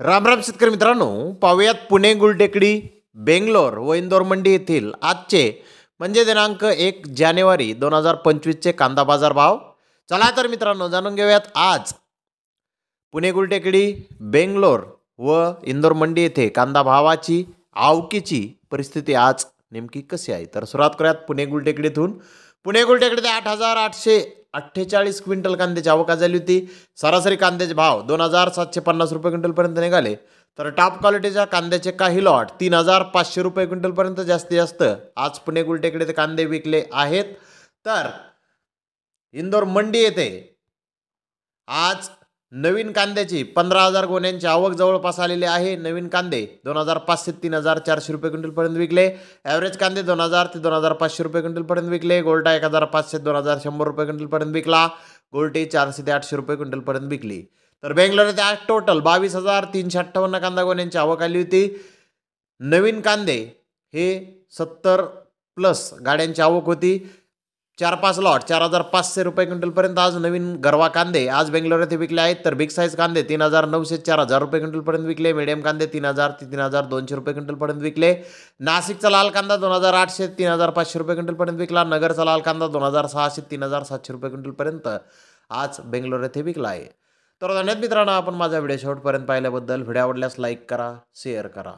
राम राम शेतकरी मित्रांनो, पाहूयात पुणे गुलटेकडी, बेंगलोर व इंदोर मंडी येथील आजचे म्हणजे दिनांक 1 जानेवारी 2025चे कांदा बाजार भाव. चला तर मित्रांनो जाणून घेऊयात आज पुणे गुलटेकडी, बेंगलोर व इंदोर मंडी येथे कांदा भावाची आवकीची परिस्थिती आज नेमकी कशी आहे. तर सुरुवात करूयात पुणे गुलटेकडीतून. पुणे गुलटेकडीत 8,848 क्विंटल कांद्याची आवक झाली होती. सरासरी कांद्याचे भाव 2,750 रुपये क्विंटलपर्यंत निघाले. तर टॉप क्वालिटीच्या कांद्याचे काही लॉट 3,500 रुपये क्विंटलपर्यंत जास्तीत जास्त आज पुणे गुलटेकडीत कांदे विकले आहेत. तर इंदोर मंडी येथे आज नवीन कांद्याची 15,000 गोण्यांची आवक जवळपास आलेली आहे. नवीन कांदे 2,500 ते 3,400 रुपये क्विंटलपर्यंत विकले. ॲव्हरेज कांदे 2,000 ते 2,500 रुपये क्विंटलपर्यंत विकले. गोल्टा 1,500 ते 2,100 रुपये क्विंटलपर्यंत विकला. गोल्टी 400 ते 800 रुपये क्विंटलपर्यंत विकली. तर बेंगलोर येथे आज टोटल 22,358 कांदा गोण्यांची आवक आली होती. नवीन कांदे हे 70+ गाड्यांची आवक होती. 4-5 लॉट 4,500 रुपये क्विंटलपर्यंत आज नवीन गरवा कांदे आज बेंगलोर येथे विकले आहेत. तर बिग साईज कांदे 3,900 ते 4,000 रुपये क्विंटलपर्यंत विकले. मीडियम कांदे 3,000 ते 3,200 रुपये क्विंटलपर्यंत विकले. नाशिकचा लाल कांदा 2,800 ते 3,500 रुपये क्विंटलपर्यंत विकला. नगरचा लाल कांदा 2,600 ते 3,700 रुपये क्विंटलपर्यंत आज बेंगलोर येथे विकला आहे. तर धन्यवाद मित्रांनो, आपण माझा व्हिडिओ शेवटपर्यंत पाहिल्याबद्दल. व्हिडिओ आवडल्यास लाईक करा, शेअर करा.